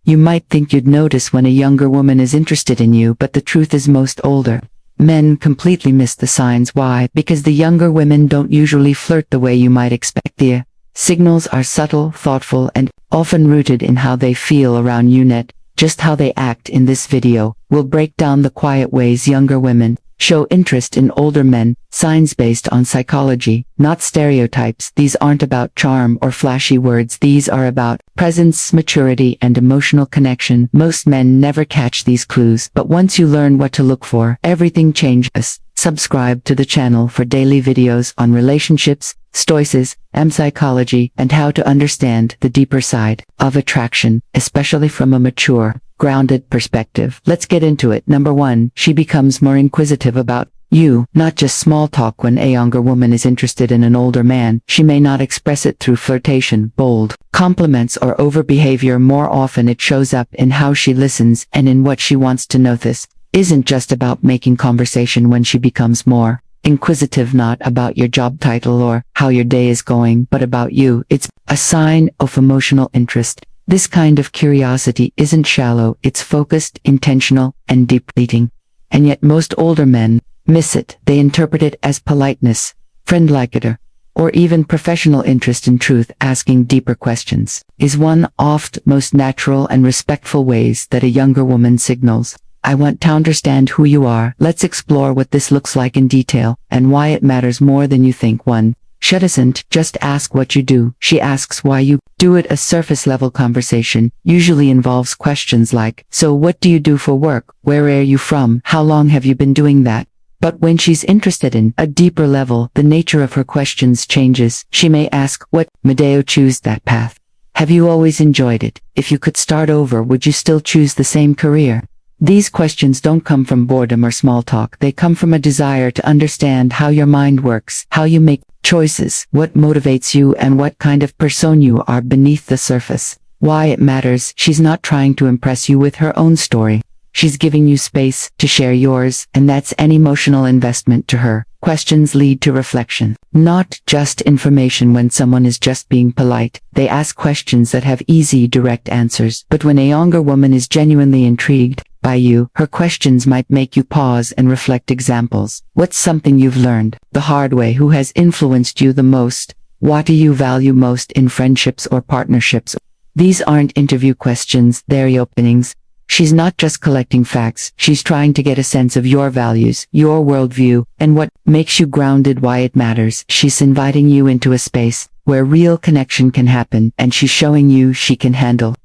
You might think you'd notice when a younger woman is interested in you, but the truth is most older men completely miss the signs. Why? Because the younger women don't usually flirt the way you might expect. The signals are subtle, thoughtful, and often rooted in how they feel around you. Just how they act. In this video, we'll break down the quiet ways younger women show interest in older men, signs based on psychology, not stereotypes. These aren't about charm or flashy words. These are about presence, maturity, and emotional connection. Most men never catch these clues, but once you learn what to look for, everything changes. Subscribe to the channel for daily videos on relationships, stoicism, psychology, and how to understand the deeper side of attraction, especially from a mature, grounded perspective. Let's get into it. Number 1, she becomes more inquisitive about you. Not just small talk. When a younger woman is interested in an older man, she may not express it through flirtation, bold compliments, or overbehavior. More often it shows up in how she listens and in what she wants to know. This isn't just about making conversation. When she becomes more inquisitive, not about your job title or how your day is going, but about you, it's a sign of emotional interest. This kind of curiosity isn't shallow, it's focused, intentional, and deep-rooted. And yet most older men miss it. They interpret it as politeness, friend-liker, or even professional interest. In truth, asking deeper questions is one of the most natural and respectful ways that a younger woman signals, "I want to understand who you are." Let's explore what this looks like in detail, and why it matters more than you think. 1. She doesn't just ask what you do, she asks why you do it. A surface-level conversation usually involves questions like, "So what do you do for work? Where are you from? How long have you been doing that?" But when she's interested in a deeper level, the nature of her questions changes. She may ask, "What made you choose that path? Have you always enjoyed it? If you could start over, would you still choose the same career?" These questions don't come from boredom or small talk. They come from a desire to understand how your mind works, how you make choices, what motivates you, and what kind of person you are beneath the surface. Why it matters: she's not trying to impress you with her own story. She's giving you space to share yours, and that's an emotional investment to her. Questions lead to reflection, not just information. When someone is just being polite, they ask questions that have easy, direct answers. But when a younger woman is genuinely intrigued by you, her questions might make you pause and reflect. Examples: what's something you've learned the hard way? Who has influenced you the most? What do you value most in friendships or partnerships? These aren't interview questions, they're openings. She's not just collecting facts, she's trying to get a sense of your values, your worldview, and what makes you grounded. Why it matters: she's inviting you into a space where real connection can happen, and she's showing you she can handle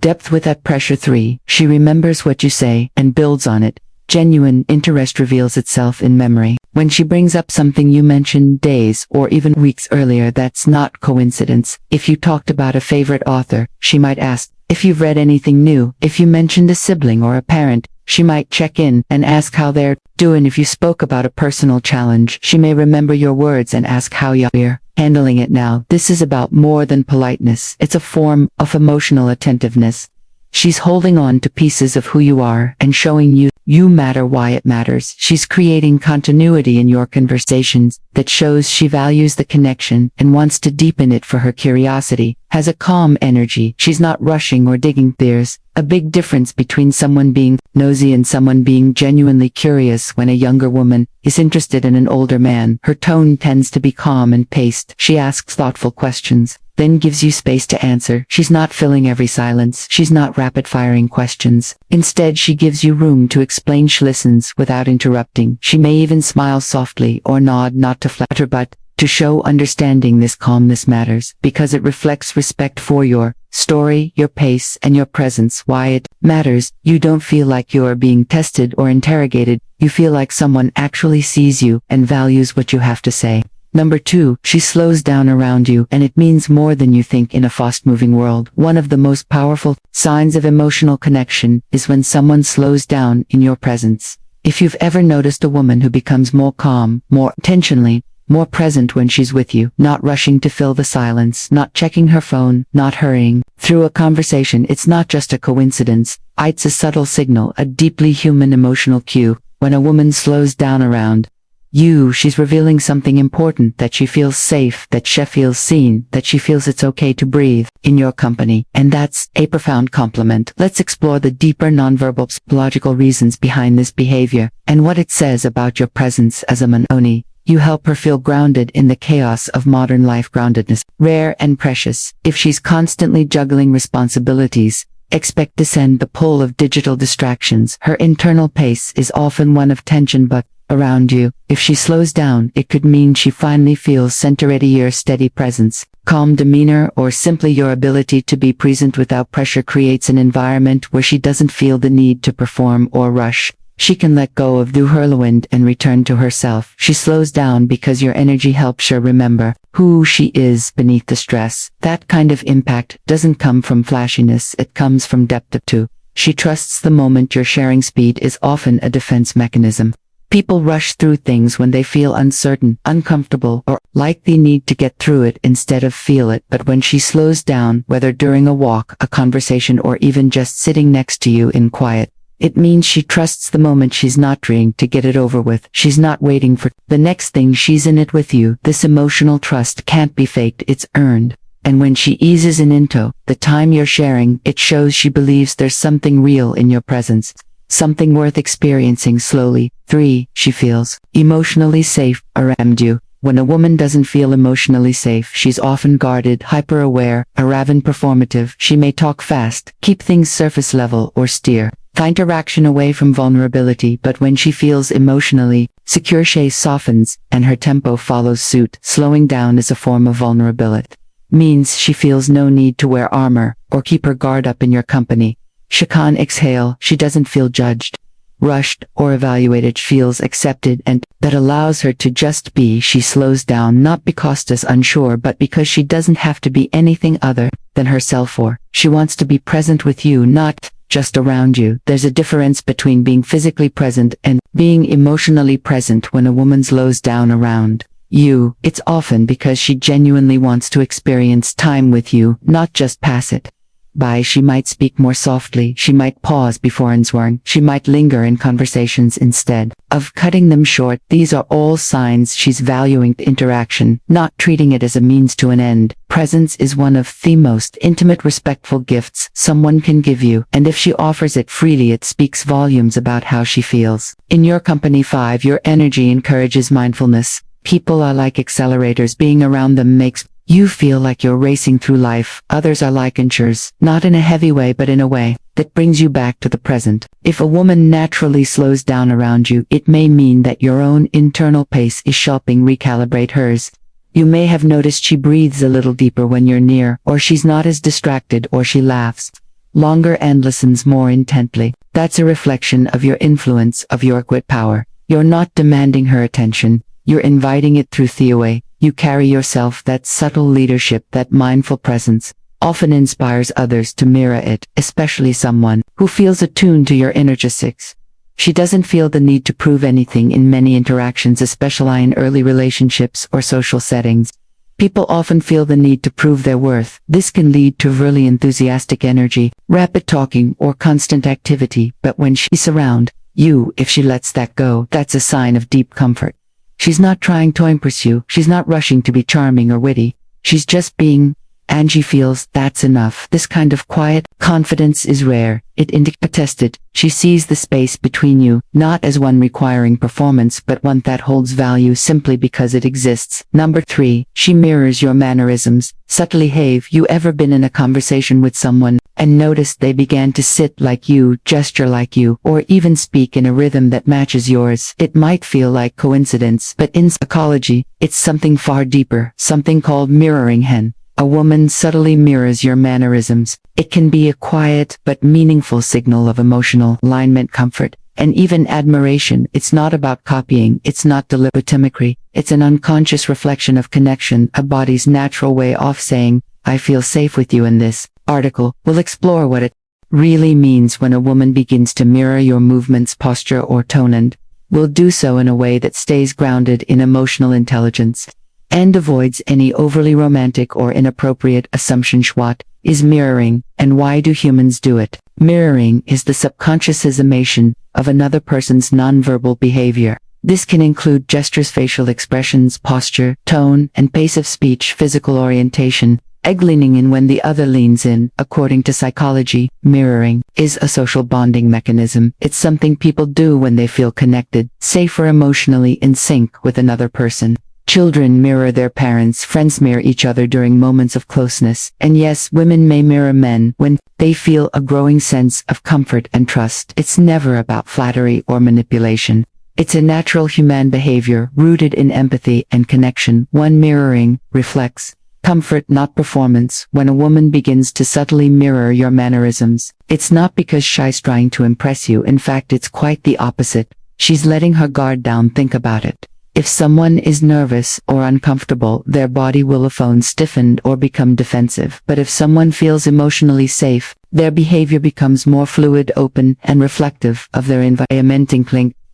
depth without pressure. 3. She remembers what you say and builds on it. Genuine interest reveals itself in memory. When she brings up something you mentioned days or even weeks earlier, that's not coincidence. If you talked about a favorite author, she might ask if you've read anything new. If you mentioned a sibling or a parent, she might check in and ask how they're doing. If you spoke about a personal challenge, she may remember your words and ask how you're handling it now. This is about more than politeness. It's a form of emotional attentiveness. She's holding on to pieces of who you are and showing you you matter. Why it matters: she's creating continuity in your conversations that shows she values the connection and wants to deepen it. For her curiosity has a calm energy. She's not rushing or digging. There's a big difference between someone being nosy and someone being genuinely curious. When a younger woman is interested in an older man, her tone tends to be calm and paced. She asks thoughtful questions, then gives you space to answer. She's not filling every silence. She's not rapid-firing questions. Instead, she gives you room to explain. She listens without interrupting. She may even smile softly or nod, not to flatter but to show understanding. This calmness matters because it reflects respect for your story, your pace, and your presence. Why it matters: you don't feel like you're being tested or interrogated. You feel like someone actually sees you and values what you have to say. Number 2, she slows down around you, and it means more than you think in a fast-moving world. One of the most powerful signs of emotional connection is when someone slows down in your presence. If you've ever noticed a woman who becomes more calm, more intentionally, more present when she's with you, not rushing to fill the silence, not checking her phone, not hurrying through a conversation, it's not just a coincidence. It's a subtle signal, a deeply human emotional cue. When a woman slows down around She's revealing something important, that she feels safe, that she feels seen, that she feels it's okay to breathe in your company. And that's a profound compliment. Let's explore the deeper nonverbal psychological reasons behind this behavior and what it says about your presence as a Manoni. You help her feel grounded in the chaos of modern life. Groundedness, rare and precious. If she's constantly juggling responsibilities, expect to send the pull of digital distractions. Her internal pace is often one of tension, but around you, if she slows down, it could mean she finally feels centered. Your steady presence, calm demeanor, or simply your ability to be present without pressure creates an environment where she doesn't feel the need to perform or rush. She can let go of the whirlwind and return to herself. She slows down because your energy helps her remember who she is beneath the stress. That kind of impact doesn't come from flashiness, it comes from depth too. She trusts the moment. Your sharing speed is often a defense mechanism. People rush through things when they feel uncertain, uncomfortable, or like they need to get through it instead of feel it. But when she slows down, whether during a walk, a conversation, or even just sitting next to you in quiet, it means she trusts the moment. She's not trying to get it over with. She's not waiting for the next thing. She's in it with you. This emotional trust can't be faked, it's earned. And when she eases into the time you're sharing, it shows she believes there's something real in your presence, something worth experiencing slowly. 3. She feels emotionally safe around you. When a woman doesn't feel emotionally safe, she's often guarded, hyper-aware, or even performative. She may talk fast, keep things surface level, or steer the interaction away from vulnerability. But when she feels emotionally secure, she softens, and her tempo follows suit. Slowing down is a form of vulnerability. Means she feels no need to wear armor or keep her guard up in your company. She can exhale. She doesn't feel judged, rushed, or evaluated. She feels accepted, and that allows her to just be. She slows down not because she's unsure, but because she doesn't have to be anything other than herself, or she wants to be present with you, not just around you. There's a difference between being physically present and being emotionally present. When a woman slows down around you, it's often because she genuinely wants to experience time with you, not just pass it by. She might speak more softly, she might pause before answering, she might linger in conversations instead of cutting them short. These are all signs she's valuing the interaction, not treating it as a means to an end. Presence is one of the most intimate, respectful gifts someone can give you, and if she offers it freely, it speaks volumes about how she feels in your company. 5. Your energy encourages mindfulness. People are like accelerators. Being around them makes you feel like you're racing through life. Others are like anchors, not in a heavy way, but in a way that brings you back to the present. If a woman naturally slows down around you, it may mean that your own internal pace is sharpening. Recalibrate hers. You may have noticed she breathes a little deeper when you're near, or she's not as distracted, or she laughs longer and listens more intently. That's a reflection of your influence, of your quiet power. You're not demanding her attention, you're inviting it through the way you carry yourself. That subtle leadership, that mindful presence, often inspires others to mirror it, especially someone who feels attuned to your inner justice. She doesn't feel the need to prove anything in many interactions, especially in early relationships or social settings. People often feel the need to prove their worth. This can lead to really enthusiastic energy, rapid talking, or constant activity. But when she's around you, if she lets that go, that's a sign of deep comfort. She's not trying to impress you, she's not rushing to be charming or witty, she's just being, and she feels that's enough. This kind of quiet confidence is rare. It attested. She sees the space between you, not as one requiring performance, but one that holds value simply because it exists. Number 3, she mirrors your mannerisms. Subtly. Have you ever been in a conversation with someone and noticed they began to sit like you, gesture like you, or even speak in a rhythm that matches yours? It might feel like coincidence, but in psychology, it's something far deeper, something called mirroring. A woman subtly mirrors your mannerisms. It can be a quiet but meaningful signal of emotional alignment, comfort, and even admiration. It's not about copying, it's not deliberate mimicry, it's an unconscious reflection of connection, a body's natural way of saying, I feel safe with you. In this article, we'll explore what it really means when a woman begins to mirror your movements, posture, or tone, and will do so in a way that stays grounded in emotional intelligence and avoids any overly romantic or inappropriate assumptions. What is mirroring, and why do humans do it? Mirroring is the subconscious imitation of another person's nonverbal behavior. This can include gestures, facial expressions, posture, tone, and pace of speech, physical orientation. Leaning in when the other leans in. According to psychology, mirroring is a social bonding mechanism. It's something people do when they feel connected, safe, or emotionally in sync with another person. Children mirror their parents, friends mirror each other during moments of closeness, and yes, women may mirror men when they feel a growing sense of comfort and trust. It's never about flattery or manipulation. It's a natural human behavior rooted in empathy and connection. One mirroring reflects comfort, not performance. When a woman begins to subtly mirror your mannerisms, it's not because she's trying to impress you. In fact, it's quite the opposite. She's letting her guard down. Think about it. If someone is nervous or uncomfortable, their body will often stiffen or become defensive. But if someone feels emotionally safe, their behavior becomes more fluid, open, and reflective of their environment.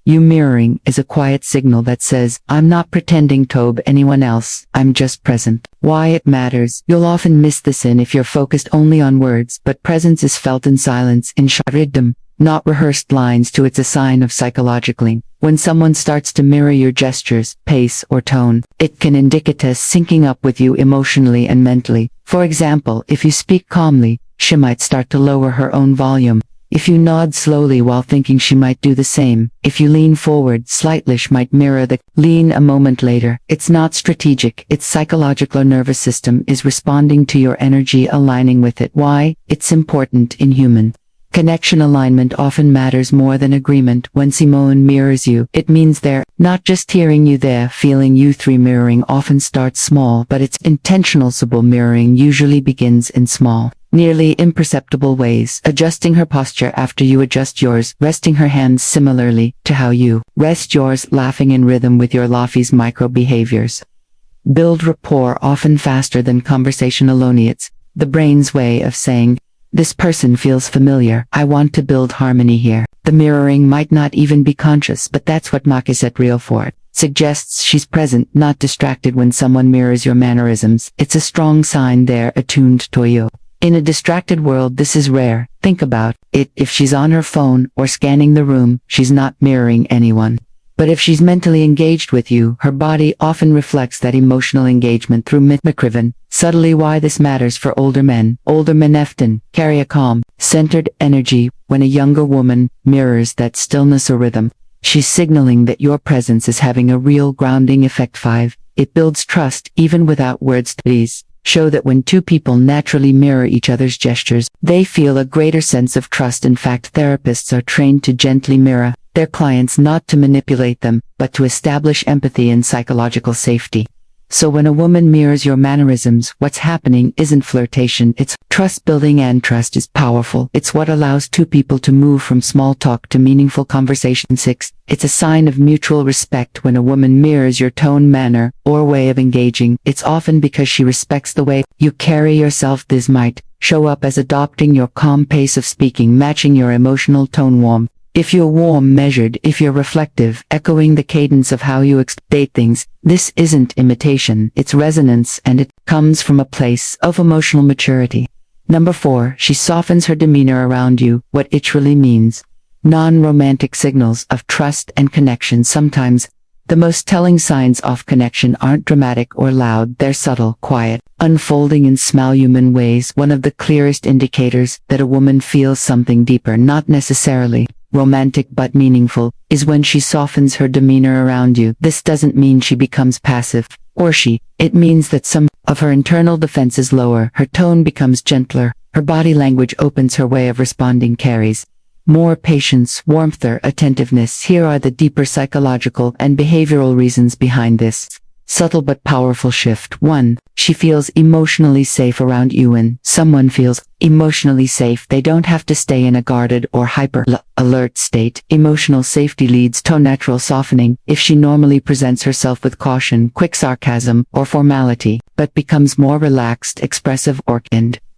You mirroring is a quiet signal that says, I'm not pretending to be anyone else, I'm just present. Why it matters? You'll often miss this if you're focused only on words, but presence is felt in silence, in rhythm, not rehearsed lines. It's a sign of psychologically. When someone starts to mirror your gestures, pace, or tone, it can indicate syncing up with you emotionally and mentally. For example, if you speak calmly, she might start to lower her own volume. If you nod slowly while thinking, she might do the same. If you lean forward slightly, she might mirror the lean a moment later. It's not strategic, it's psychological. Your nervous system is responding to your energy, aligning with it. Why? It's important in human connection. Alignment often matters more than agreement. When Simone mirrors you, it means they're not just hearing you, they're feeling you. 3. Mirroring often starts small, but it's intentional. Subtle mirroring usually begins in small, nearly imperceptible ways. Adjusting her posture after you adjust yours, resting her hands similarly to how you rest yours, laughing in rhythm with your laughies. Micro behaviors build rapport often faster than conversation alone. It's the brain's way of saying, this person feels familiar, I want to build harmony here. The mirroring might not even be conscious, but that's what makes it real. For it suggests she's present, not distracted. When someone mirrors your mannerisms, it's a strong sign they're attuned to you. In a distracted world, this is rare. Think about it. If she's on her phone or scanning the room, she's not mirroring anyone. But if she's mentally engaged with you, her body often reflects that emotional engagement through McCriven. Subtly, why this matters for older men. Older men often carry a calm, centered energy. When a younger woman mirrors that stillness or rhythm, she's signaling that your presence is having a real grounding effect. 5. It builds trust even without words. These show that when two people naturally mirror each other's gestures, they feel a greater sense of trust. In fact, therapists are trained to gently mirror their clients, not to manipulate them, but to establish empathy and psychological safety. So when a woman mirrors your mannerisms, what's happening isn't flirtation, it's trust building, and trust is powerful. It's what allows two people to move from small talk to meaningful conversation. 6. It's a sign of mutual respect. When a woman mirrors your tone, manner, or way of engaging, it's often because she respects the way you carry yourself. This might show up as adopting your calm pace of speaking, matching your emotional tone. Warm if you're warm, measured if you're reflective, echoing the cadence of how you state things. This isn't imitation, it's resonance, and it comes from a place of emotional maturity. Number 4, she softens her demeanor around you. What it really means. Non-romantic signals of trust and connection. Sometimes the most telling signs of connection aren't dramatic or loud, they're subtle, quiet, unfolding in small human ways. One of the clearest indicators that a woman feels something deeper, not necessarily romantic but meaningful, is when she softens her demeanor around you. This doesn't mean she becomes passive, or it means that some of her internal defenses lower, her tone becomes gentler, her body language opens, her way of responding carries more patience, warmth, or attentiveness. Here are the deeper psychological and behavioral reasons behind this subtle but powerful shift. 1. She feels emotionally safe around you. When someone feels emotionally safe, they don't have to stay in a guarded or hyper-alert state. Emotional safety leads to natural softening. If she normally presents herself with caution, quick sarcasm, or formality, but becomes more relaxed, expressive, or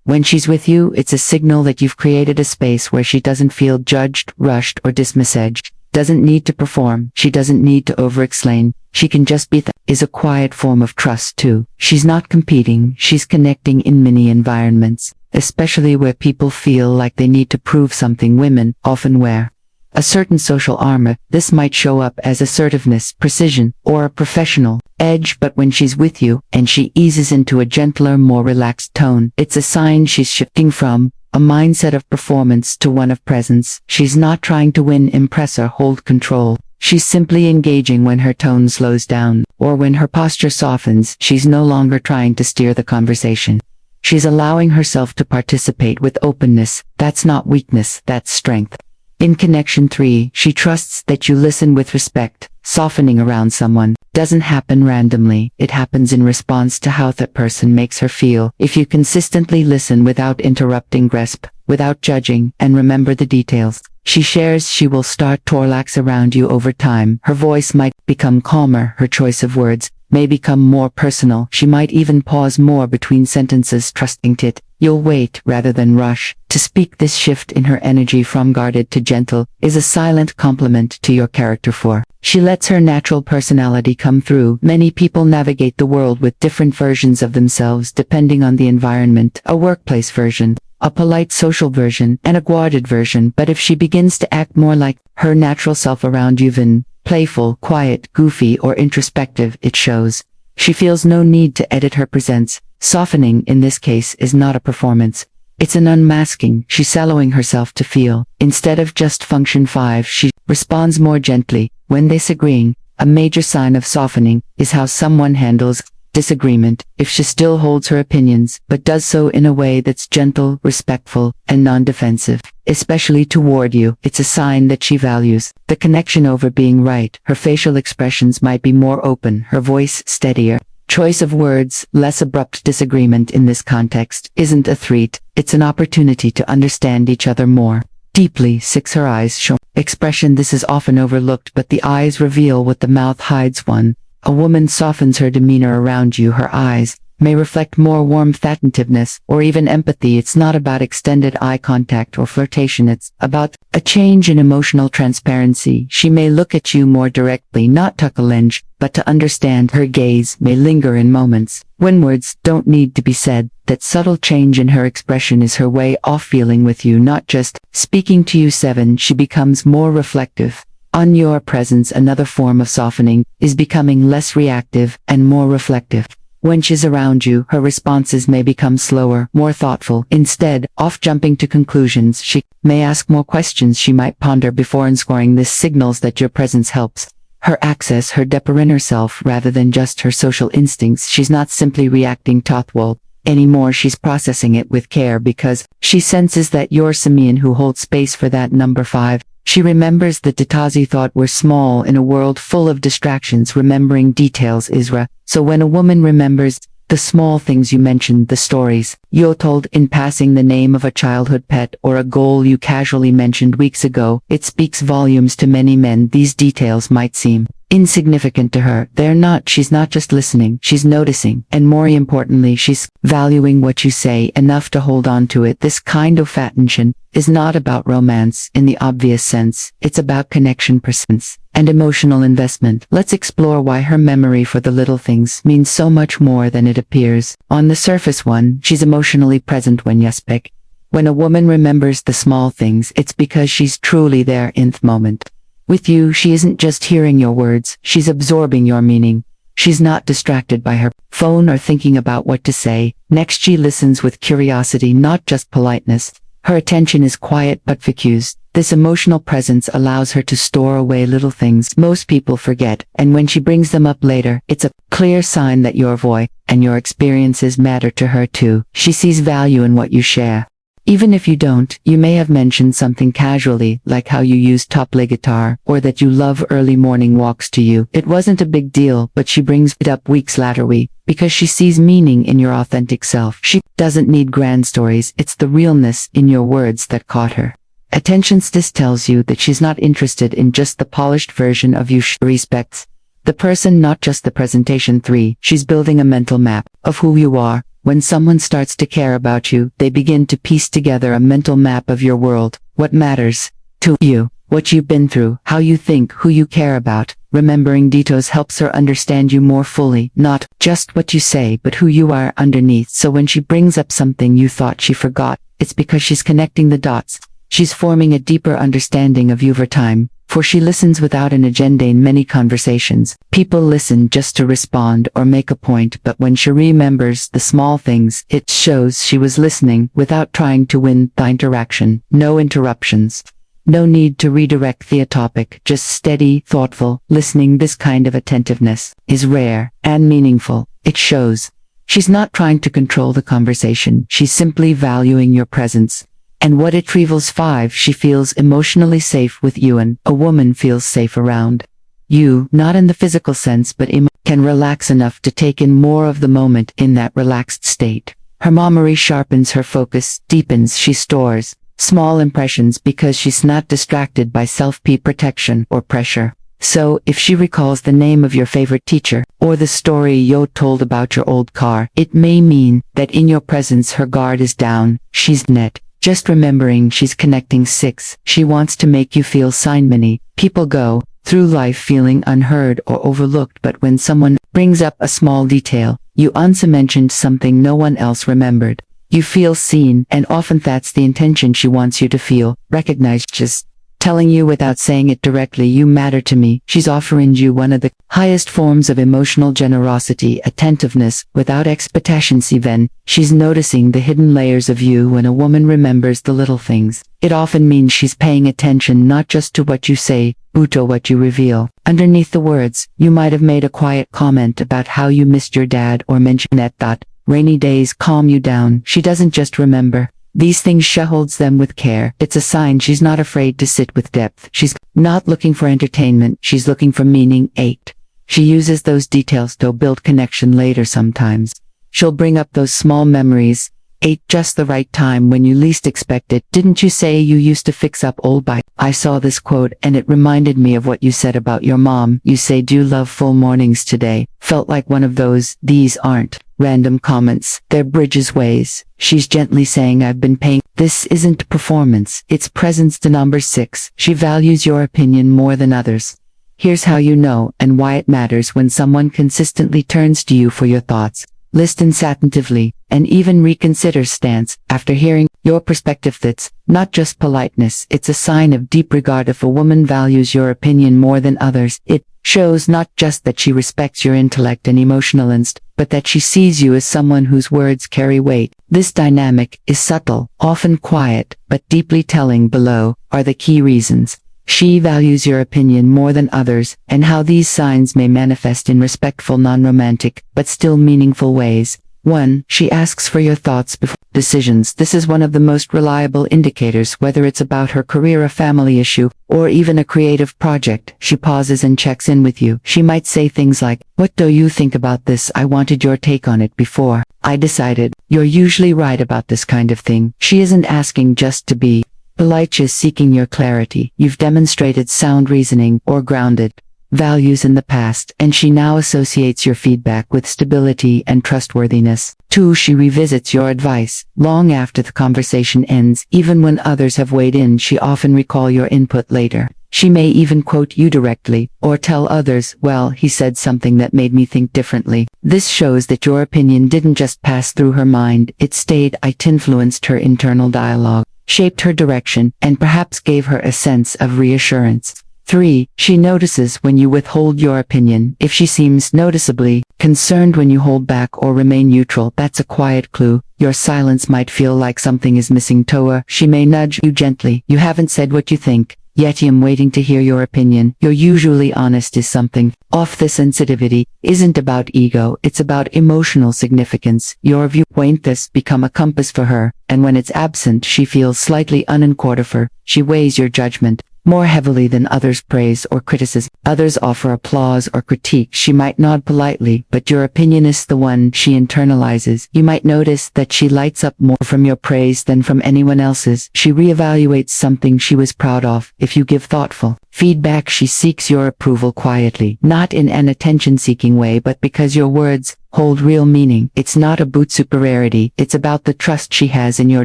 when she's with you, it's a signal that you've created a space where she doesn't feel judged, rushed, or dismissed. Doesn't need to perform, she doesn't need to over-explain, she can just be. Is a quiet form of trust too. She's not competing, she's connecting. In many environments, especially where people feel like they need to prove something, women often wear a certain social armor. This might show up as assertiveness, precision, or a professional edge, but when she's with you, and she eases into a gentler, more relaxed tone, it's a sign she's shifting from a mindset of performance to one of presence. She's not trying to win, impress, or hold control. She's simply engaging when her tone slows down, or when her posture softens. She's no longer trying to steer the conversation. She's allowing herself to participate with openness. That's not weakness, that's strength. In connection 3, she trusts that you listen with respect. Softening around someone doesn't happen randomly. It happens in response to how that person makes her feel. If you consistently listen without interrupting, grasp, without judging, and remember the details she shares, she will start to relax around you over time. Her voice might become calmer, her choice of words may become more personal. She might even pause more between sentences, trusting it. You'll wait rather than rush to speak. This shift in her energy from guarded to gentle is a silent compliment to your character, for she lets her natural personality come through. Many people navigate the world with different versions of themselves depending on the environment: a workplace version, a polite social version, and a guarded version. But if she begins to act more like her natural self around you than playful, quiet, goofy, or introspective, it shows. She feels no need to edit her presence. Softening in this case is not a performance. It's an unmasking. She's allowing herself to feel. Instead of just function 5, she responds more gently when disagreeing. A major sign of softening is how someone handles disagreement. If she still holds her opinions, but does so in a way that's gentle, respectful, and non-defensive, especially toward you, it's a sign that she values the connection over being right. Her facial expressions might be more open, her voice steadier. Choice of words, less abrupt. Disagreement in this context isn't a threat, it's an opportunity to understand each other more deeply. 6. Her eyes show expression. This is often overlooked, but the eyes reveal what the mouth hides. 1. A woman softens her demeanor around you. Her eyes may reflect more warmth, attentiveness, or even empathy. It's not about extended eye contact or flirtation. It's about a change in emotional transparency. She may look at you more directly, not to challenge, but to understand. Her gaze may linger in moments when words don't need to be said. That subtle change in her expression is her way of feeling with you, not just speaking to you. 7. She becomes more reflective on your presence. Another form of softening is becoming less reactive and more reflective. When she's around you, her responses may become slower, more thoughtful. Instead of jumping to conclusions, she may ask more questions. She might ponder before answering. This signals that your presence helps her access her deeper inner self rather than just her social instincts. She's not simply reacting to thought anymore. She's processing it with care because she senses that you're someone who holds space for that. Number 5. She remembers the details you thought were small in a world full of distractions. Remembering details is rare. So when a woman remembers the small things you mentioned, the stories you told in passing, the name of a childhood pet, or a goal you casually mentioned weeks ago, it speaks volumes to many men. These details might seem insignificant to her. They're not. She's not just listening, she's noticing, and more importantly, she's valuing what you say enough to hold on to it. This kind of attention is not about romance in the obvious sense. It's about connection, presence, and emotional investment. Let's explore why her memory for the little things means so much more than it appears. On the surface, 1. She's emotionally present when you speak. When a woman remembers the small things, it's because she's truly there in the moment. With you, she isn't just hearing your words, she's absorbing your meaning. She's not distracted by her phone or thinking about what to say. Next, she listens with curiosity, not just politeness. Her attention is quiet but focused. This emotional presence allows her to store away little things most people forget, and when she brings them up later, it's a clear sign that your voice and your experiences matter to her too. She sees value in what you share. Even if you don't, you may have mentioned something casually, like how you use top-play guitar, or that you love early morning walks. To you, it wasn't a big deal, but she brings it up weeks later, because she sees meaning in your authentic self. She doesn't need grand stories, it's the realness in your words that caught her attention. This tells you that she's not interested in just the polished version of you. She respects the person, not just the presentation. 3. She's building a mental map of who you are. When someone starts to care about you, they begin to piece together a mental map of your world, what matters to you, what you've been through, how you think, who you care about. Remembering details helps her understand you more fully, not just what you say, but who you are underneath. So when she brings up something you thought she forgot, it's because she's connecting the dots. she's forming a deeper understanding of you over time, for she listens without an agenda in many conversations. People listen just to respond or make a point, but when she remembers the small things, it shows she was listening without trying to win the interaction. No interruptions. No need to redirect the topic, just steady, thoughtful listening. This kind of attentiveness is rare and meaningful. It shows she's not trying to control the conversation, she's simply valuing your presence. And what it reveals 5, she feels emotionally safe with you, and a woman feels safe around you, not in the physical sense but can relax enough to take in more of the moment. In that relaxed state, her memory sharpens, her focus deepens, she stores small impressions because she's not distracted by self-protection or pressure. So, if she recalls the name of your favorite teacher, or the story you told about your old car, it may mean that in your presence her guard is down, she's net. Just remembering she's connecting. 6. She wants to make you feel seen. Many people go through life feeling unheard or overlooked, but when someone brings up a small detail, you mentioned something no one else remembered, you feel seen, and often that's the intention. She wants you to feel recognized, just telling you without saying it directly, you matter to me. She's offering you one of the highest forms of emotional generosity, attentiveness, without expectation. Then, she's noticing the hidden layers of you. When a woman remembers the little things, it often means she's paying attention not just to what you say, but to what you reveal. Underneath the words, you might have made a quiet comment about how you missed your dad, or mentioned that rainy days calm you down. She doesn't just remember these things, she holds them with care. It's a sign she's not afraid to sit with depth. She's not looking for entertainment, she's looking for meaning. 8. She uses those details to build connection later. Sometimes she'll bring up those small memories. 8. Just the right time, when you least expect it. Didn't you say you used to fix up old bike? I saw this quote and it reminded me of what you said about your mom. You say, "Do you love full mornings today?" Felt like one of those. These aren't random comments, they're bridges ways. She's gently saying, I've been paying. This isn't performance, it's presence. To number 6, she values your opinion more than others. Here's how you know and why it matters. When someone consistently turns to you for your thoughts, listens attentively, and even reconsiders stance after hearing your perspective, that's not just politeness, it's a sign of deep regard. If a woman values your opinion more than others, it shows not just that she respects your intellect and emotional instinct, but that she sees you as someone whose words carry weight. This dynamic is subtle, often quiet, but deeply telling. Below are the key reasons she values your opinion more than others, and how these signs may manifest in respectful, non-romantic, but still meaningful ways. 1. She asks for your thoughts before decisions. This is one of the most reliable indicators, whether it's about her career, a family issue, or even a creative project. She pauses and checks in with you. She might say things like, "What do you think about this? I wanted your take on it before I decided." You're usually right about this kind of thing. She isn't asking just to be polite, she's seeking your clarity. You've demonstrated sound reasoning or grounded values in the past, and she now associates your feedback with stability and trustworthiness. 2. She revisits your advice long after the conversation ends. Even when others have weighed in, she often recalls your input later. She may even quote you directly, or tell others, "Well, he said something that made me think differently." This shows that your opinion didn't just pass through her mind, it stayed. It influenced her internal dialogue, shaped her direction, and perhaps gave her a sense of reassurance. 3. She notices when you withhold your opinion. If she seems noticeably concerned when you hold back or remain neutral, that's a quiet clue. Your silence might feel like something is missing to her. She may nudge you gently. You haven't said what you think, yet I'm waiting to hear your opinion. You're usually honest. Is something off? This sensitivity isn't about ego, it's about emotional significance. Your viewpoint this become a compass for her, and when it's absent, she feels slightly unencumbered. She weighs your judgment more heavily than others' praise or criticism. Others offer applause or critique. She might nod politely, but your opinion is the one she internalizes. You might notice that she lights up more from your praise than from anyone else's. She reevaluates something she was proud of. If you give thoughtful feedback, she seeks your approval quietly, not in an attention-seeking way, but because your words hold real meaning. It's not about superiority, it's about the trust she has in your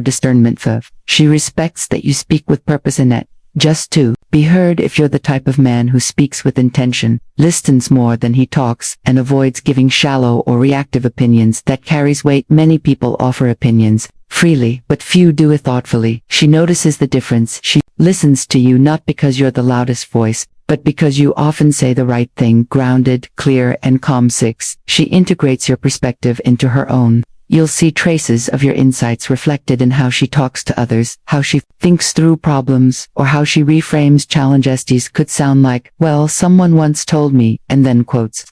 discernment. 5. She respects that you speak with purpose and not just to Be heard if you're the type of man who speaks with intention, listens more than he talks, and avoids giving shallow or reactive opinions that carries weight. Many people offer opinions freely, but few do it thoughtfully. She notices the difference. She listens to you not because you're the loudest voice, but because you often say the right thing, grounded, clear, and calm. 6. She integrates your perspective into her own. You'll see traces of your insights reflected in how she talks to others, how she thinks through problems, or how she reframes challenges. These could sound like, well, someone once told me, and then quotes,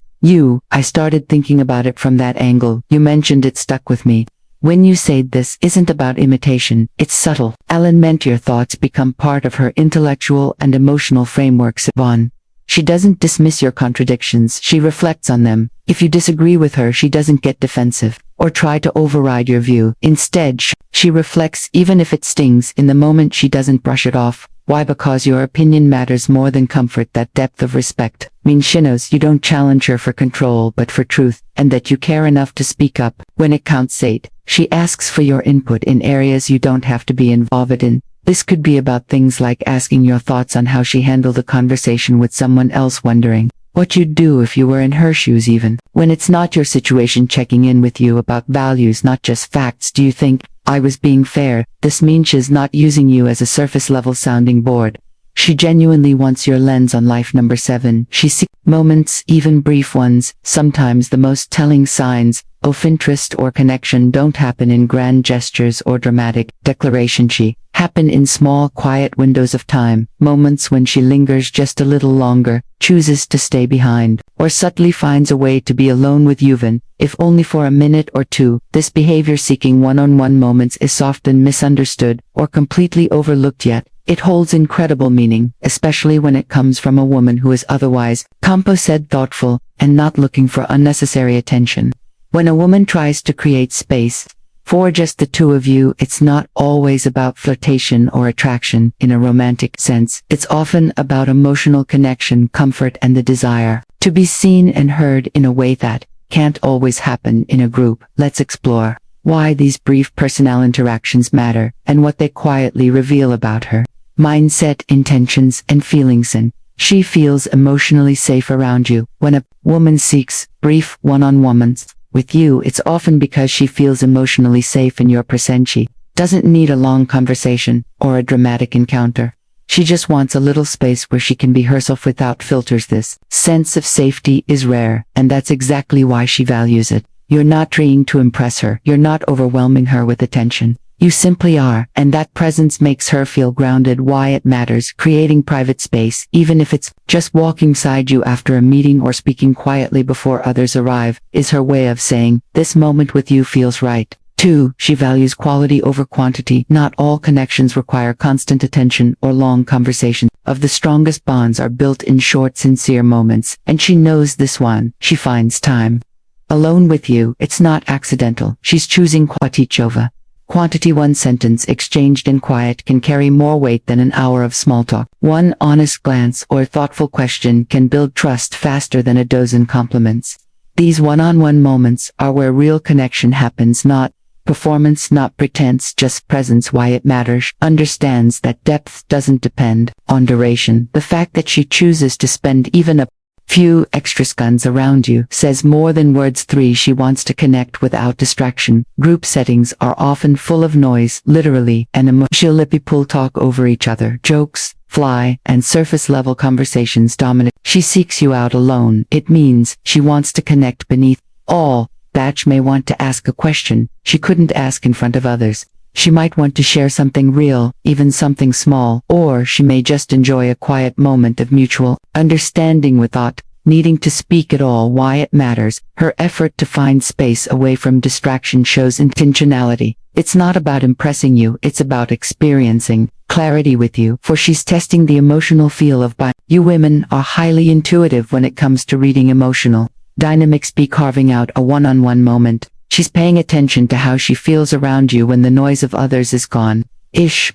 I started thinking about it from that angle, you mentioned it stuck with me. When you say this isn't about imitation, it's subtle. Ellen meant your thoughts become part of her intellectual and emotional framework. 1. She doesn't dismiss your contradictions, she reflects on them. If you disagree with her, she doesn't get defensive or try to override your view. Instead, she reflects even if it stings. In the moment, she doesn't brush it off. Why? Because your opinion matters more than comfort. That depth of respect means she knows you don't challenge her for control but for truth, and that you care enough to speak up when it counts. 8. She asks for your input in areas you don't have to be involved in. This could be about things like asking your thoughts on how she handled a conversation with someone else, wondering what you'd do if you were in her shoes. Even when it's not your situation, checking in with you about values, not just facts. Do you think I was being fair? This means she's not using you as a surface-level sounding board. She genuinely wants your lens on life. 7. She seeks moments, even brief ones. Sometimes the most telling signs of interest or connection don't happen in grand gestures or dramatic declaration. She happen in small, quiet windows of time, moments when she lingers just a little longer, chooses to stay behind, or subtly finds a way to be alone with you, even if only for a minute or two. This behavior, seeking one-on-one moments, is often misunderstood or completely overlooked, yet it holds incredible meaning, especially when it comes from a woman who is otherwise composed, thoughtful, and not looking for unnecessary attention. When a woman tries to create space for just the two of you, it's not always about flirtation or attraction in a romantic sense. It's often about emotional connection, comfort, and the desire to be seen and heard in a way that can't always happen in a group. Let's explore why these brief personal interactions matter and what they quietly reveal about her mindset, intentions, and feelings. And she feels emotionally safe around you. When a woman seeks brief one-on-one moments with you, it's often because she feels emotionally safe in your presence. She doesn't need a long conversation or a dramatic encounter. She just wants a little space where she can be herself without filters. This sense of safety is rare, and that's exactly why she values it. You're not trying to impress her. You're not overwhelming her with attention. You simply are, and that presence makes her feel grounded. Why it matters: creating private space, even if it's just walking beside you after a meeting or speaking quietly before others arrive, is her way of saying, this moment with you feels right. 2. She values quality over quantity. Not all connections require constant attention or long conversation. Of the strongest bonds are built in short, sincere moments, and she knows this one. She finds time alone with you. It's not accidental. She's choosing quality over quantity. One sentence exchanged in quiet can carry more weight than an hour of small talk. One honest glance or thoughtful question can build trust faster than a dozen compliments. These one-on-one moments are where real connection happens, not performance, not pretense, just presence. Why it matters: understands that depth doesn't depend on duration. The fact that she chooses to spend even a few extra seconds around you says more than words. 3. She wants to connect without distraction. Group settings are often full of noise, literally, and emotional. People talk over each other, jokes fly, and surface-level conversations dominate. She seeks you out alone. It means she wants to connect beneath all that. She may want to ask a question she couldn't ask in front of others. She might want to share something real, even something small, or she may just enjoy a quiet moment of mutual understanding without needing to speak at all. Why it matters: her effort to find space away from distraction shows intentionality. It's not about impressing you, it's about experiencing clarity with you, for she's testing the emotional feel of by. You women are highly intuitive when it comes to reading emotional dynamics. Be carving out a one-on-one moment. She's paying attention to how she feels around you when the noise of others is gone.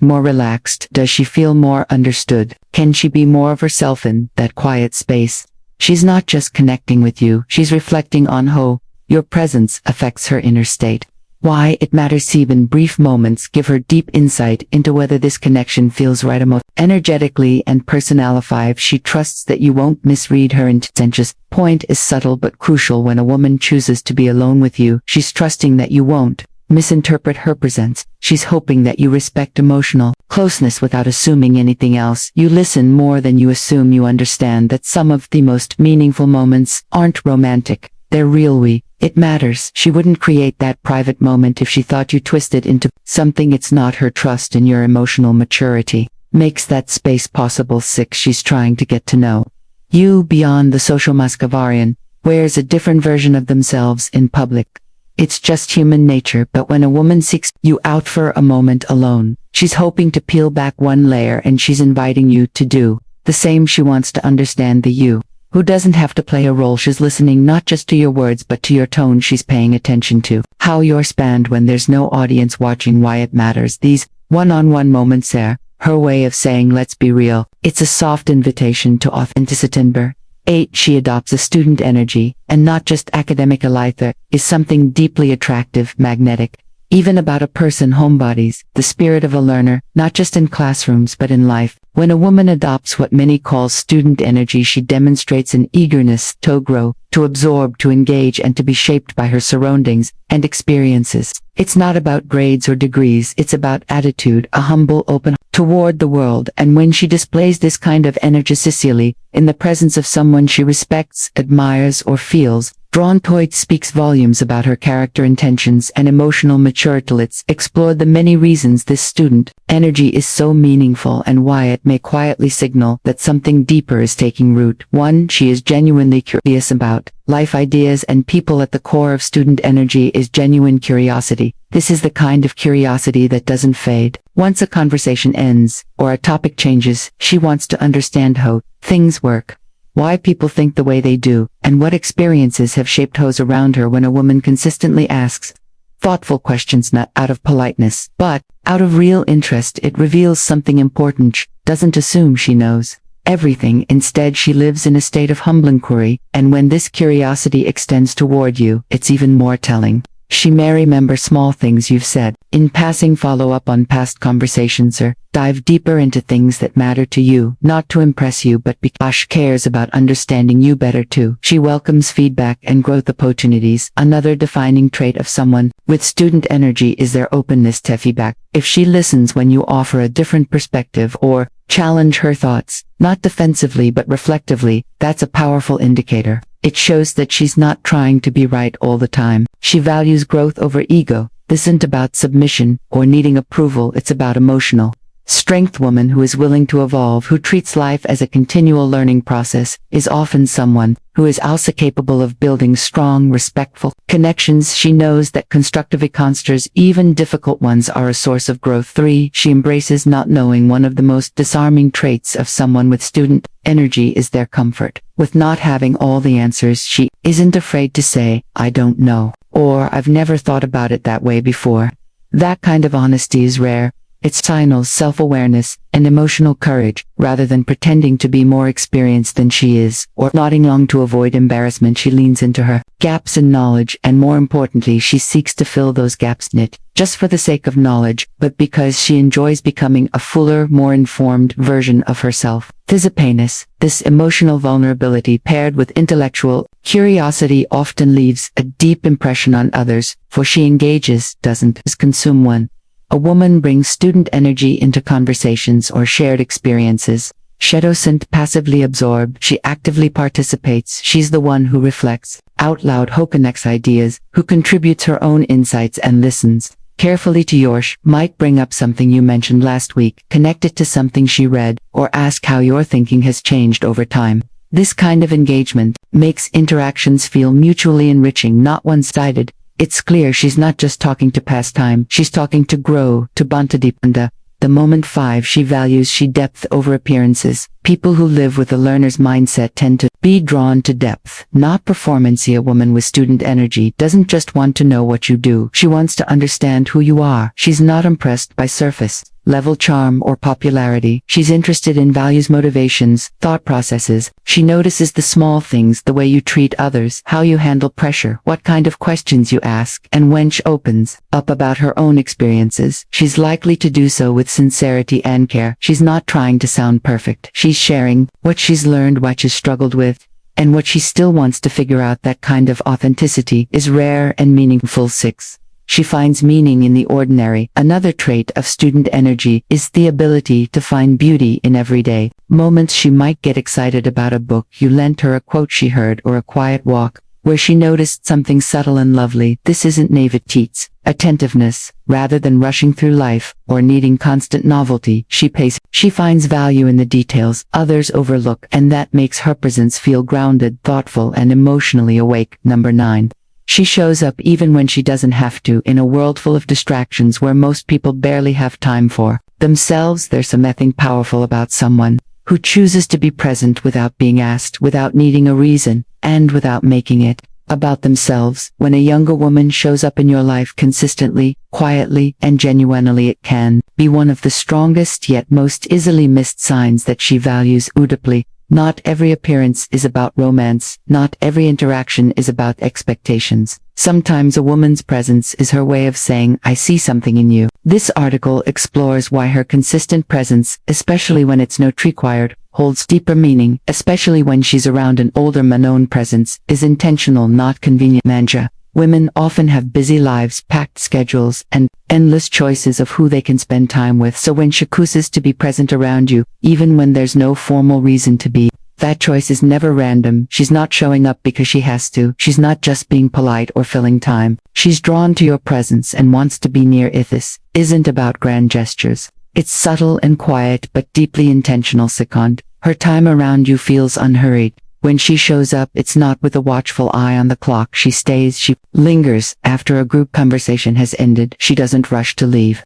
More relaxed? Does she feel more understood? Can she be more of herself in that quiet space? She's not just connecting with you, she's reflecting on how your presence affects her inner state. Why it matters. Even brief moments give her deep insight into whether this connection feels right energetically and personality. She trusts that you won't misread her intentions. Point is subtle but crucial. When a woman chooses to be alone with you, she's trusting that you won't misinterpret her presence. She's hoping that you respect emotional closeness without assuming anything else. You listen more than you assume. You understand that some of the most meaningful moments aren't romantic. They're real. It matters. She wouldn't create that private moment if she thought you twisted into something. It's not her trust in your emotional maturity makes that space possible. 6. She's trying to get to know you beyond the social mask. Wears a different version of themselves in public. It's just human nature. But when a woman seeks you out for a moment alone, she's hoping to peel back one layer, and she's inviting you to do the same. She wants to understand the you who doesn't have to play a role. She's listening not just to your words but to your tone. She's paying attention to how you're spanned when there's no audience watching. Why it matters. These one-on-one moments are her way of saying, let's be real. It's a soft invitation to authenticity. 8. She adopts a student energy, and not just academic. Elitha is something deeply attractive, magnetic, even about a person. Homebodies, the spirit of a learner, not just in classrooms but in life. When a woman adopts what many call student energy, she demonstrates an eagerness to grow, to absorb, to engage, and to be shaped by her surroundings and experiences. It's not about grades or degrees. It's about attitude, a humble, open toward the world. And when she displays this kind of energy sincerely, in the presence of someone she respects, admires, or feels drawn to, it speaks volumes about her character, intentions, and emotional maturity. Let's explore the many reasons this student energy is so meaningful and why it may quietly signal that something deeper is taking root. 1. She is genuinely curious about life, ideas, and people. At the core of student energy is genuine curiosity. This is the kind of curiosity that doesn't fade once a conversation ends or a topic changes. She wants to understand how things work, why people think the way they do, and what experiences have shaped those around her. When a woman consistently asks thoughtful questions, not out of politeness, but out of real interest, it reveals something important. She doesn't assume she knows everything. Instead, she lives in a state of humble inquiry, and when this curiosity extends toward you, it's even more telling. She may remember small things you've said in passing, follow up on past conversations, or dive deeper into things that matter to you, not to impress you but because she cares about understanding you better too. She welcomes feedback and growth opportunities. Another defining trait of someone with student energy is their openness to feedback. If she listens when you offer a different perspective or challenge her thoughts, not defensively but reflectively, that's a powerful indicator. It shows that she's not trying to be right all the time. She values growth over ego. This isn't about submission or needing approval. It's about emotional strength. Woman who is willing to evolve, who treats life as a continual learning process, is often someone who is also capable of building strong, respectful connections. She knows that constructive encounters, even difficult ones, are a source of growth. 3. She embraces not knowing. One of the most disarming traits of someone with student energy is their comfort with not having all the answers. She isn't afraid to say, I don't know, or I've never thought about it that way before. That kind of honesty is rare. It signals self-awareness and emotional courage, rather than pretending to be more experienced than she is, or nodding along to avoid embarrassment. She leans into her gaps in knowledge, and more importantly, she seeks to fill those gaps, not just for the sake of knowledge, but because she enjoys becoming a fuller, more informed version of herself. This emotional vulnerability paired with intellectual curiosity often leaves a deep impression on others, for she engages, doesn't just consume. One. A woman brings student energy into conversations or shared experiences. She doesn't passively absorb, she actively participates. She's the one who reflects out loud, who connects ideas, who contributes her own insights and listens carefully to yours. Might bring up something you mentioned last week, connect it to something she read, or ask how your thinking has changed over time. This kind of engagement makes interactions feel mutually enriching, not one-sided. It's clear she's not just talking to pass time, she's talking to grow, to bond, to deepen the moment. 5. She values depth over appearances. People who live with a learner's mindset tend to be drawn to depth, not performance. A woman with student energy doesn't just want to know what you do, she wants to understand who you are. She's not impressed by surface level charm or popularity. She's interested in values, motivations, thought processes. She notices the small things, the way you treat others, how you handle pressure, what kind of questions you ask, and when she opens up about her own experiences, she's likely to do so with sincerity and care. She's not trying to sound perfect. She's sharing what she's learned, what she's struggled with, and what she still wants to figure out. That kind of authenticity is rare and meaningful. 6. She finds meaning in the ordinary. Another trait of student energy is the ability to find beauty in everyday moments. She might get excited about a book you lent her, a quote she heard, or a quiet walk where she noticed something subtle and lovely. This isn't naivete, it's attentiveness. Rather than rushing through life or needing constant novelty, she finds value in the details others overlook, and that makes her presence feel grounded, thoughtful, and emotionally awake. Number 9. She shows up even when she doesn't have to. In a world full of distractions where most people barely have time for themselves, there's something powerful about someone who chooses to be present without being asked, without needing a reason, and without making it about themselves. When a younger woman shows up in your life consistently, quietly, and genuinely, it can be one of the strongest yet most easily missed signs that she values you deeply. Not every appearance is about romance. Not every interaction is about expectations. Sometimes a woman's presence is her way of saying, I see something in you. This article explores why her consistent presence, especially when it's not required, holds deeper meaning, especially when she's around an older man. Own presence is intentional, not convenient. Manja. Women often have busy lives, packed schedules, and endless choices of who they can spend time with. So when she chooses to be present around you, even when there's no formal reason to be, that choice is never random. She's not showing up because she has to. She's not just being polite or filling time. She's drawn to your presence and wants to be near it. This isn't about grand gestures. It's subtle and quiet but deeply intentional. Second, her time around you feels unhurried. When she shows up, it's not with a watchful eye on the clock. She stays, she lingers. After a group conversation has ended, she doesn't rush to leave.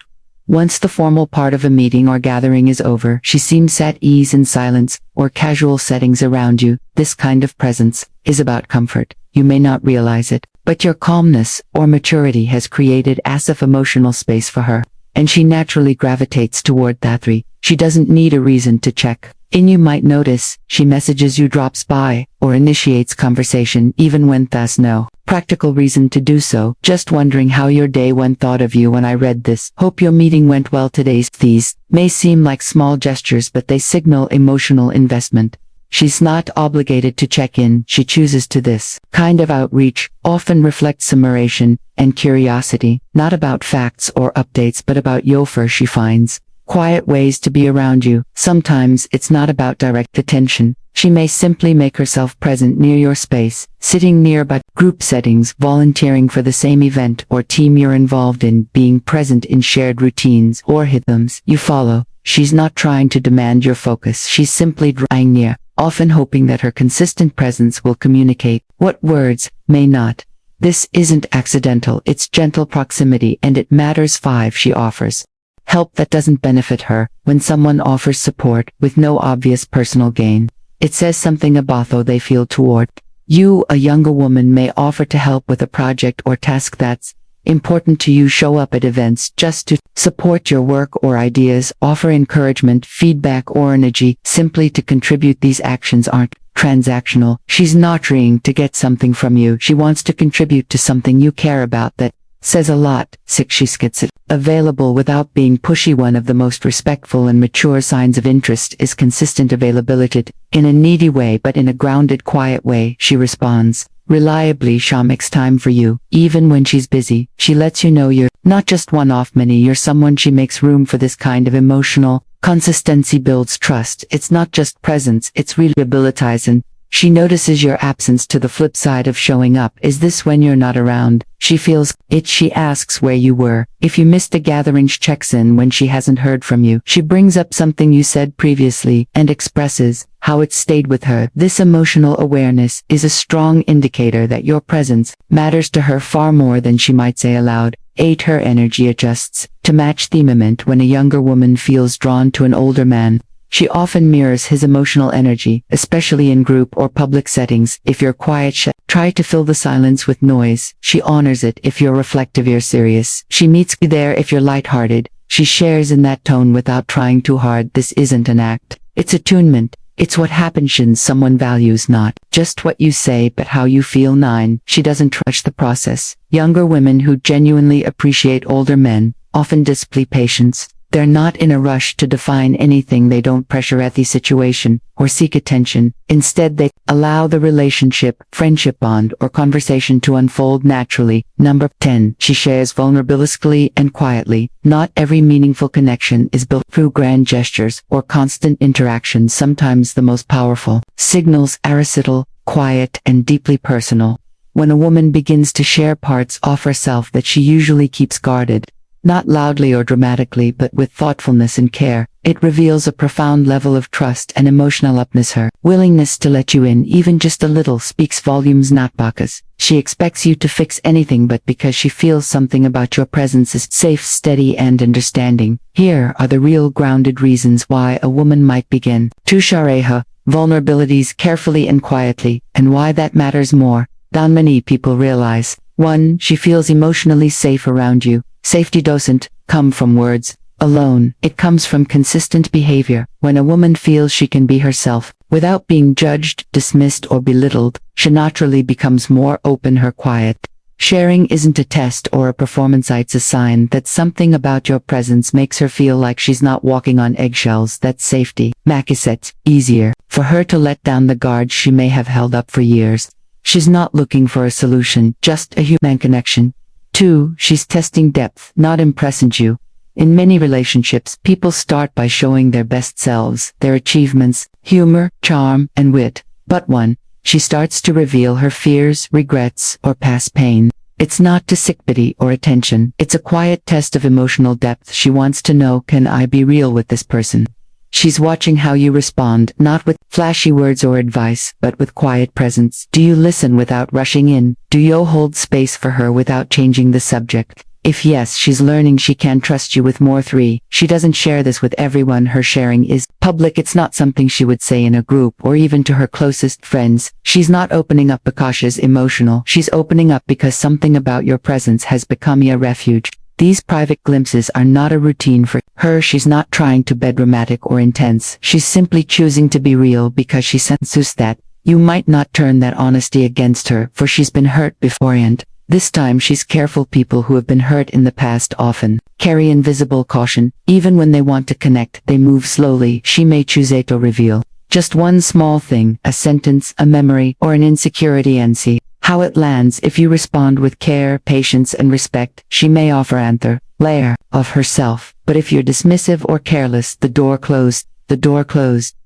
Once the formal part of a meeting or gathering is over, she seems at ease in silence or casual settings around you. This kind of presence is about comfort. You may not realize it, but your calmness or maturity has created a safe emotional space for her, and she naturally gravitates toward that. 3. She doesn't need a reason to check in. You might notice she messages you, drops by, or initiates conversation even when there's no practical reason to do so. Just wondering how your day went. Thought of you when I read this. Hope your meeting went well today. These may seem like small gestures, but they signal emotional investment. She's not obligated to check in. She chooses to. This kind of outreach often reflects admiration and curiosity, not about facts or updates but about you. First, she finds quiet ways to be around you. Sometimes it's not about direct attention. She may simply make herself present near your space, sitting nearby, group settings, volunteering for the same event or team you're involved in, being present in shared routines or rhythms you follow. She's not trying to demand your focus. She's simply drawing near, often hoping that her consistent presence will communicate what words may not. This isn't accidental, it's gentle proximity, and it matters. 5. She offers help that doesn't benefit her. When someone offers support with no obvious personal gain, it says something about how they feel toward you. A younger woman may offer to help with a project or task that's important to you, show up at events just to support your work or ideas, offer encouragement, feedback, or energy, simply to contribute. These actions aren't transactional. She's not trying to get something from you. She wants to contribute to something you care about. That says a lot. 6. She gets it available without being pushy. One of the most respectful and mature signs of interest is consistent availability. In a needy way but in a grounded, quiet way, she responds reliably. She makes time for you, even when she's busy. She lets you know you're not just one of many, you're someone. She makes room for this kind of emotional consistency, builds trust. It's not just presence, it's rehabilitation. She notices your absence. To the flip side of showing up is this: when you're not around, she feels it. She asks where you were. If you missed a gathering, she checks in when she hasn't heard from you. She brings up something you said previously and expresses how it stayed with her. This emotional awareness is a strong indicator that your presence matters to her far more than she might say aloud. 8. Her energy adjusts to match the moment. When a younger woman feels drawn to an older man, she often mirrors his emotional energy, especially in group or public settings. If you're quiet, she tries to fill the silence with noise. She honors it. If you're reflective, you're serious, she meets you there. If you're lighthearted, She shares in that tone without trying too hard. This isn't an act. It's attunement. It's what happens when someone values not just what you say but how you feel. 9. She doesn't rush the process. Younger women who genuinely appreciate older men often display patience. They're not in a rush to define anything. They don't pressure at the situation or seek attention. Instead, they allow the relationship, friendship bond, or conversation to unfold naturally. Number 10. She shares vulnerability and quietly. Not every meaningful connection is built through grand gestures or constant interaction. Sometimes the most powerful signals are subtle, quiet, and deeply personal. When a woman begins to share parts of herself that she usually keeps guarded, not loudly or dramatically but with thoughtfulness and care, it reveals a profound level of trust and emotional openness. Her willingness to let you in even just a little speaks volumes, not because she expects you to fix anything but because she feels something about your presence is safe, steady, and understanding. Here are the real grounded reasons why a woman might begin to share her vulnerabilities carefully and quietly, and why that matters more than many people realize. 1. She feels emotionally safe around you. Safety doesn't come from words alone. It comes from consistent behavior. When a woman feels she can be herself, without being judged, dismissed, or belittled, she naturally becomes more open. Her quiet sharing isn't a test or a performance. It's a sign that something about your presence makes her feel like she's not walking on eggshells. That safety makes it easier for her to let down the guard she may have held up for years. She's not looking for a solution, just a human connection. 2. She's testing depth, not impressing you. In many relationships, people start by showing their best selves, their achievements, humor, charm, and wit. But when she starts to reveal her fears, regrets, or past pain, it's not to seek pity or attention. It's a quiet test of emotional depth. She wants to know, can I be real with this person? She's watching how you respond, not with flashy words or advice, but with quiet presence. Do you listen without rushing in? Do you hold space for her without changing the subject? If yes, she's learning she can trust you with more. 3. She doesn't share this with everyone. Her sharing is public. It's not something she would say in a group or even to her closest friends. She's not opening up because she's emotional. She's opening up because something about your presence has become a refuge. These private glimpses are not a routine for her. She's not trying to be dramatic or intense. She's simply choosing to be real because she senses that you might not turn that honesty against her, for she's been hurt before, and this time she's careful. People who have been hurt in the past often carry invisible caution. Even when they want to connect, they move slowly. She may choose to reveal just one small thing, a sentence, a memory, or an insecurity, and see how it lands. If you respond with care, patience, and respect, she may offer another layer of herself. But if you're dismissive or careless, the door closed.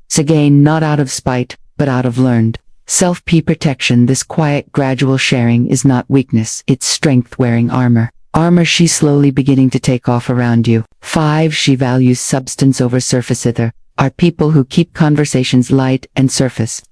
So again, not out of spite, but out of learned self-protection. This quiet, gradual sharing is not weakness, it's strength wearing armor. She's slowly beginning to take off around you. 5. She values substance over surface. There are people who keep conversations light and surface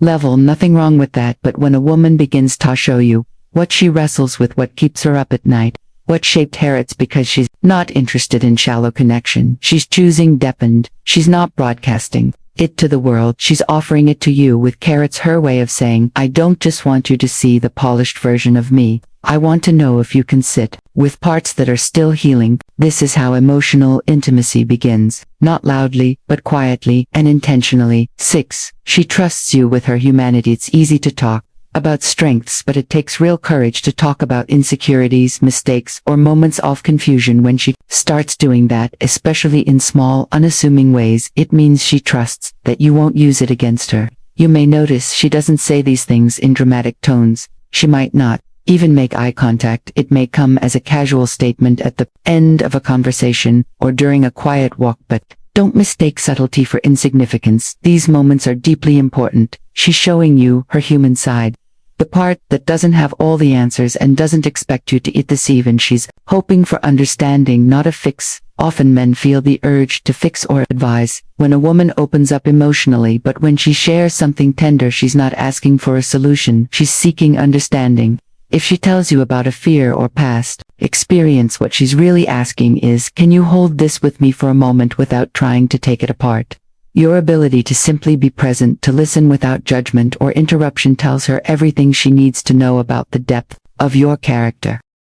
level. Nothing wrong with that, but when a woman begins to show you what she wrestles with, what keeps her up at night, what shaped her, it's because she's not interested in shallow connection. She's choosing depth, and she's not broadcasting it to the world. She's offering it to you with care. It's her way of saying, I don't just want you to see the polished version of me. I want to know if you can sit with parts that are still healing. This is how emotional intimacy begins, not loudly, but quietly and intentionally. 6. She trusts you with her humanity. It's easy to talk about strengths, but it takes real courage to talk about insecurities, mistakes, or moments of confusion. When she starts doing that, especially in small, unassuming ways, it means she trusts that you won't use it against her. You may notice she doesn't say these things in dramatic tones. She might not even make eye contact. It may come as a casual statement at the end of a conversation or during a quiet walk, but don't mistake subtlety for insignificance. These moments are deeply important. She's showing you her human side, the part that doesn't have all the answers and doesn't expect you to deceive, and she's hoping for understanding, not a fix. Often men feel the urge to fix or advise when a woman opens up emotionally, but when she shares something tender, she's not asking for a solution, she's seeking understanding. If she tells you about a fear or past experience, what she's really asking is, can you hold this with me for a moment without trying to take it apart? Your ability to simply be present, to listen without judgment or interruption, tells her everything she needs to know about the depth of your character.